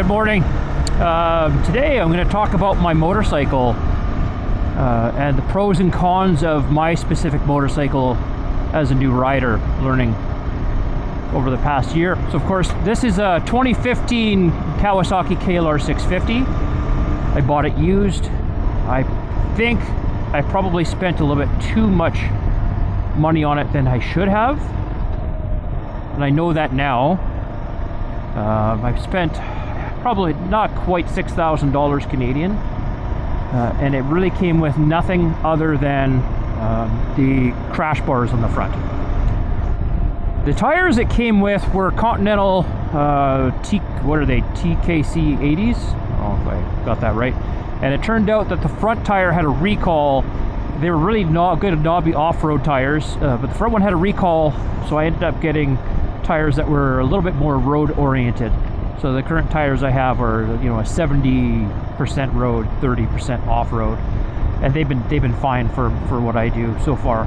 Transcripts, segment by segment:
Good morning. Today I'm going to talk about my motorcycle and the pros and cons of my specific motorcycle as a new rider, learning over the past year. So of course, this is a 2015 Kawasaki KLR650. I bought it used. I think I probably spent a little bit too much money on it than I should have, and I know that now. I've spent probably not quite $6,000 Canadian, and it really came with nothing other than the crash bars on the front. The tires it came with were Continental TKC 80s. Oh, if I got that right. And it turned out that the front tire had a recall. They were really not good knobby off-road tires, but the front one had a recall, so I ended up getting tires that were a little bit more road oriented. So the current tires I have are, a 70% road, 30% off-road, and they've been fine for what I do so far.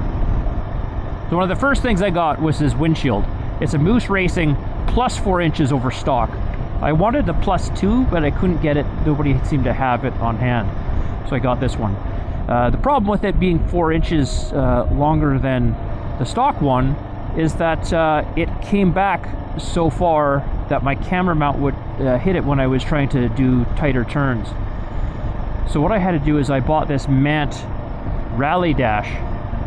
So one of the first things I got was this windshield. It's a Moose Racing plus 4 inches over stock. I wanted the plus 2, but I couldn't get it. Nobody seemed to have it on hand, so I got this one. The problem with it being 4 inches longer than the stock one is that it came back so far that my camera mount would hit it when I was trying to do tighter turns. So what I had to do is I bought this Mant Rally Dash,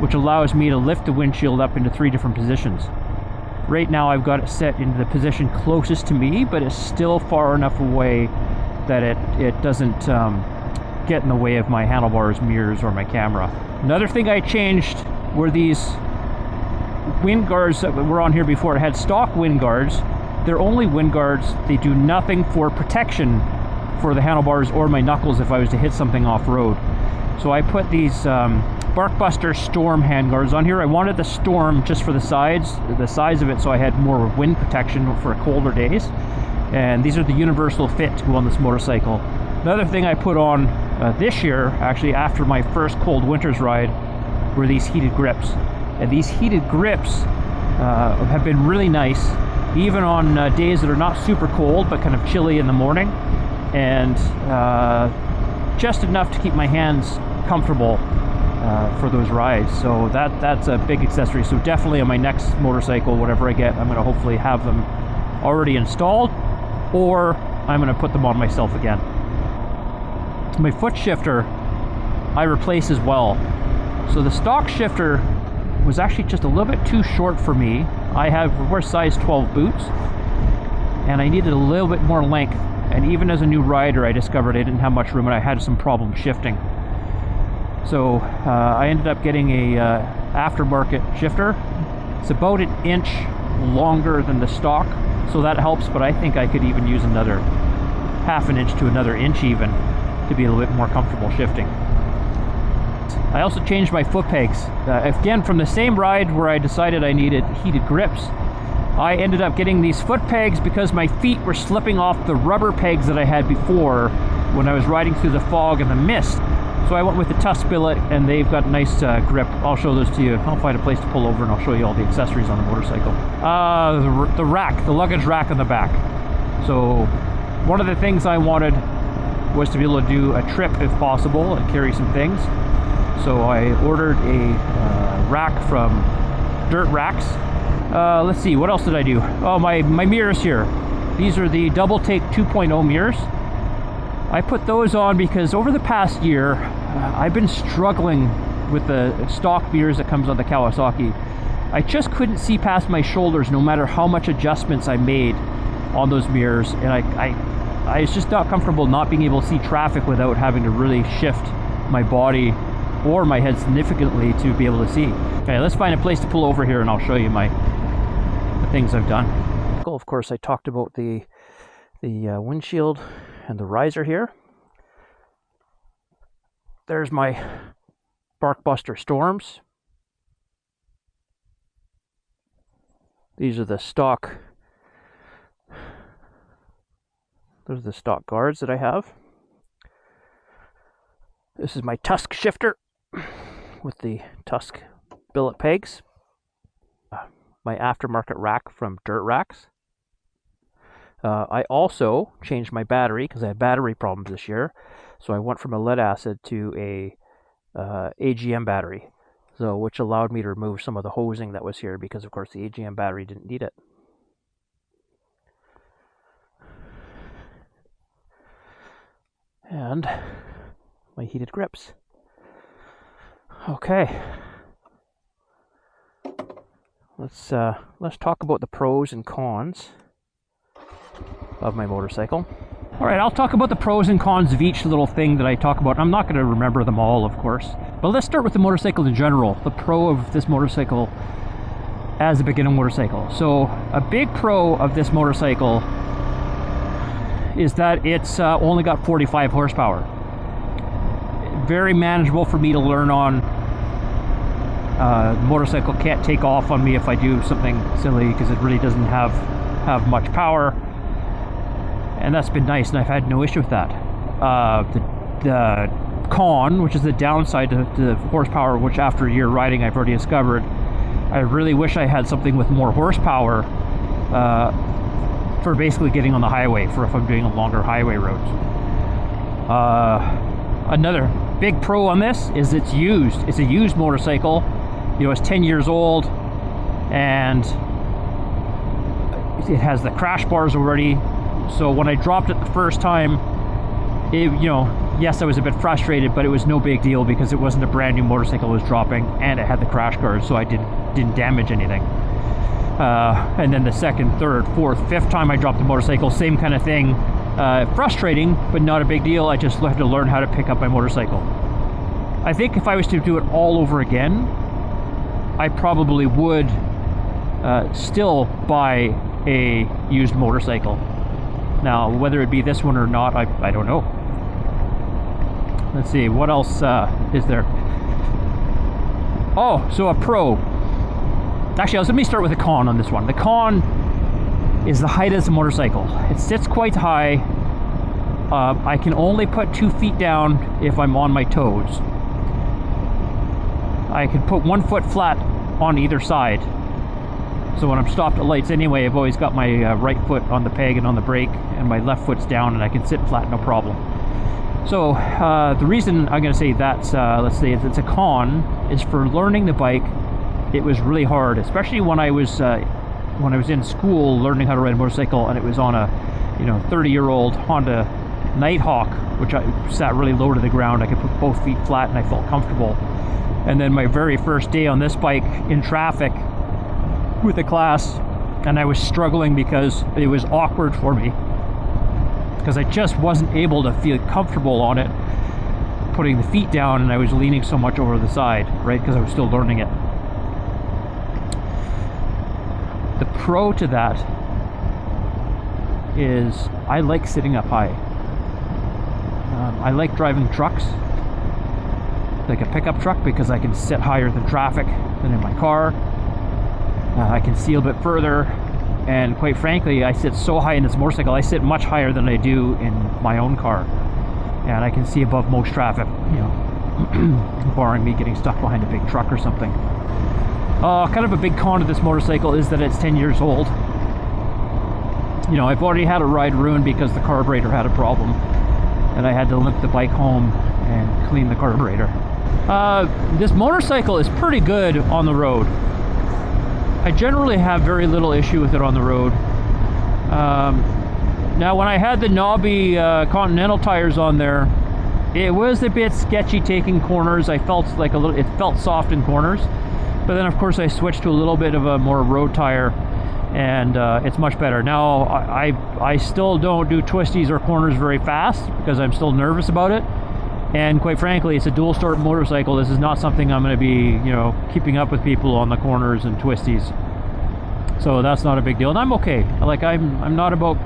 which allows me to lift the windshield up into 3 different positions. Right now I've got it set into the position closest to me, but it's still far enough away that it doesn't get in the way of my handlebars, mirrors, or my camera. Another thing I changed were these wind guards that were on here before. It had stock wind guards. They're only wind guards. They do nothing for protection for the handlebars or my knuckles if I was to hit something off-road. So I put these Barkbuster Storm handguards on here. I wanted the Storm just for the size of it, so I had more wind protection for colder days. And these are the universal fit to go on this motorcycle. Another thing I put on this year, actually after my first cold winter's ride, were these heated grips. And these heated grips have been really nice, even on days that are not super cold but kind of chilly in the morning, and just enough to keep my hands comfortable for those rides. So that's a big accessory. So definitely on my next motorcycle, whatever I get, I'm going to hopefully have them already installed, or I'm going to put them on myself again. My foot shifter I replace as well. So the stock shifter was actually just a little bit too short for me. I wear size 12 boots, and I needed a little bit more length. And even as a new rider, I discovered I didn't have much room, and I had some problem shifting. So I ended up getting a aftermarket shifter. It's about 1 inch longer than the stock, so that helps. But I think I could even use another ½ an inch to another inch even to be a little bit more comfortable shifting. I also changed my foot pegs. Again, from the same ride where I decided I needed heated grips, I ended up getting these foot pegs because my feet were slipping off the rubber pegs that I had before when I was riding through the fog and the mist. So I went with the Tusk billet, and they've got nice grip. I'll show those to you. I'll find a place to pull over and I'll show you all the accessories on the motorcycle. The rack, the luggage rack on the back. So one of the things I wanted was to be able to do a trip if possible and carry some things. So I ordered a rack from Dirt Racks. Let's see, what else did I do? Oh, my mirrors here. These are the Double Take 2.0 mirrors. I put those on because over the past year, I've been struggling with the stock mirrors that comes on the Kawasaki. I just couldn't see past my shoulders no matter how much adjustments I made on those mirrors, and I was just not comfortable not being able to see traffic without having to really shift my body or my head significantly to be able to see. Okay, let's find a place to pull over here and I'll show you the things I've done. Of course, I talked about the windshield and the riser here. There's my Barkbuster Storms. These are the stock. Those are the stock guards that I have. This is my Tusk shifter with the Tusk billet pegs. My aftermarket rack from Dirt Racks. I also changed my battery because I had battery problems this year. So I went from a lead acid to a AGM battery, so which allowed me to remove some of the hosing that was here because, of course, the AGM battery didn't need it. And my heated grips. Okay. Let's talk about the pros and cons of my motorcycle. All right, I'll talk about the pros and cons of each little thing that I talk about. I'm not going to remember them all, of course, but let's start with the motorcycle in general. The pro of this motorcycle as a beginner motorcycle. So a big pro of this motorcycle is that it's only got 45 horsepower. Very manageable for me to learn on. The motorcycle can't take off on me if I do something silly because it really doesn't have much power, and that's been nice, and I've had no issue with that. The con, which is the downside to the horsepower, which after a year riding I've already discovered, I really wish I had something with more horsepower for basically getting on the highway, for if I'm doing longer highway roads. Another big pro on this is it's used. It's a used motorcycle. You know, it's 10 years old, and it has the crash bars already. So when I dropped it the first time, yes, I was a bit frustrated, but it was no big deal because it wasn't a brand new motorcycle I was dropping, and it had the crash guards, so I didn't damage anything. And then the second, third, fourth, fifth time I dropped the motorcycle, same kind of thing. Frustrating, but not a big deal. I just had to learn how to pick up my motorcycle. I think if I was to do it all over again, I probably would still buy a used motorcycle. Now, whether it be this one or not, I don't know. Let's see, what else is there? Oh, so a pro. Actually, let me start with a con on this one. The con is the height of the motorcycle. It sits quite high. I can only put 2 feet down if I'm on my toes. I can put 1 foot flat on either side. So when I'm stopped at lights anyway, I've always got my right foot on the peg and on the brake, and my left foot's down, and I can sit flat, no problem. So the reason I'm going to say that's, let's say it's a con, is for learning the bike. It was really hard, especially when I was in school learning how to ride a motorcycle, and it was on a 30-year-old Honda Nighthawk, which I sat really low to the ground. I could put both feet flat, and I felt comfortable. And then my very first day on this bike in traffic with a class, and I was struggling because it was awkward for me because I just wasn't able to feel comfortable on it, putting the feet down, and I was leaning so much over the side, right, because I was still learning it. The pro to that is I like sitting up high. I like driving trucks, like a pickup truck, because I can sit higher than traffic than in my car. I can see a bit further, and quite frankly, I sit so high in this motorcycle, I sit much higher than I do in my own car, and I can see above most traffic, barring me getting stuck behind a big truck or something. Kind of a big con of this motorcycle is that it's 10 years old. I've already had a ride ruined because the carburetor had a problem, and I had to limp the bike home and clean the carburetor. This motorcycle is pretty good on the road. I generally have very little issue with it on the road. Now, when I had the knobby Continental tires on there, it was a bit sketchy taking corners. I felt like it felt soft in corners. But then, of course, I switched to a little bit of a more road tire, and it's much better. Now, I still don't do twisties or corners very fast because I'm still nervous about it. And quite frankly, it's a dual start motorcycle. This is not something I'm going to be, keeping up with people on the corners and twisties. So that's not a big deal, and I'm okay. Like I'm not about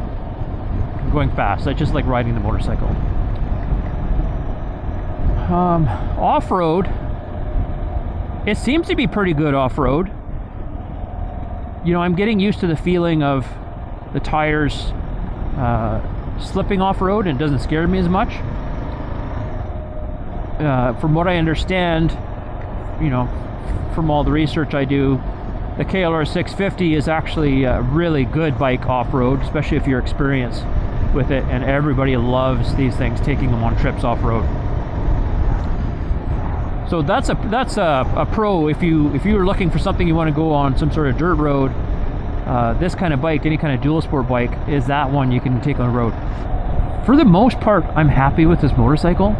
going fast. I just like riding the motorcycle. Off-road, it seems to be pretty good off-road. I'm getting used to the feeling of the tires slipping off-road, and it doesn't scare me as much. From what I understand, from all the research I do, the KLR650 is actually a really good bike off-road, especially if you're experienced with it, and everybody loves these things, taking them on trips off-road. So that's a pro. If you were looking for something you want to go on some sort of dirt road, this kind of bike, any kind of dual sport bike, is that one you can take on the road. For the most part, I'm happy with this motorcycle.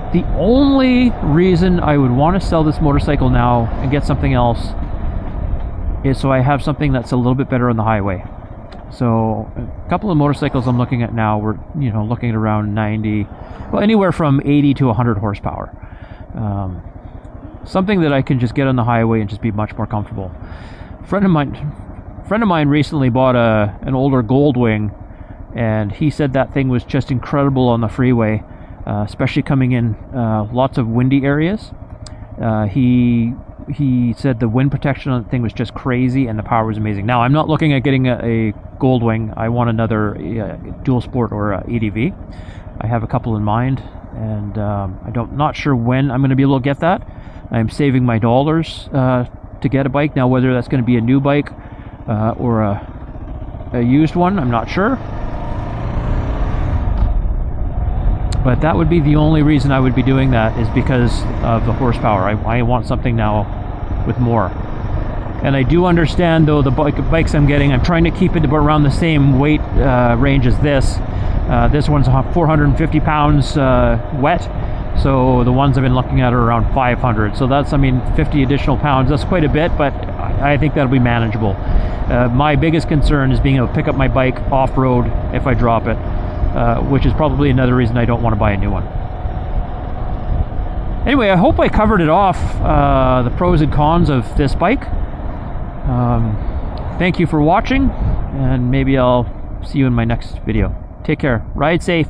The only reason I would want to sell this motorcycle now and get something else is so I have something that's a little bit better on the highway. So a couple of motorcycles I'm looking at now, we're looking at around 90, well, anywhere from 80 to 100 horsepower. Something that I can just get on the highway and just be much more comfortable. A friend of mine recently bought an older Goldwing, and he said that thing was just incredible on the freeway. Especially coming in lots of windy areas. He said the wind protection on the thing was just crazy, and the power was amazing. Now, I'm not looking at getting a Goldwing. I want another dual sport or EDV. I have a couple in mind, and not sure when I'm going to be able to get that. I'm saving my dollars to get a bike. Now, whether that's going to be a new bike or a used one, I'm not sure. But that would be the only reason I would be doing that, is because of the horsepower. I want something now with more. And I do understand, though, the bikes I'm getting, I'm trying to keep it around the same weight range as this. This one's 450 pounds wet, so the ones I've been looking at are around 500. So that's, 50 additional pounds. That's quite a bit, but I think that'll be manageable. My biggest concern is being able to pick up my bike off-road if I drop it. Which is probably another reason I don't want to buy a new one. Anyway, I hope I covered it off, the pros and cons of this bike. Thank you for watching, and maybe I'll see you in my next video. Take care. Ride safe.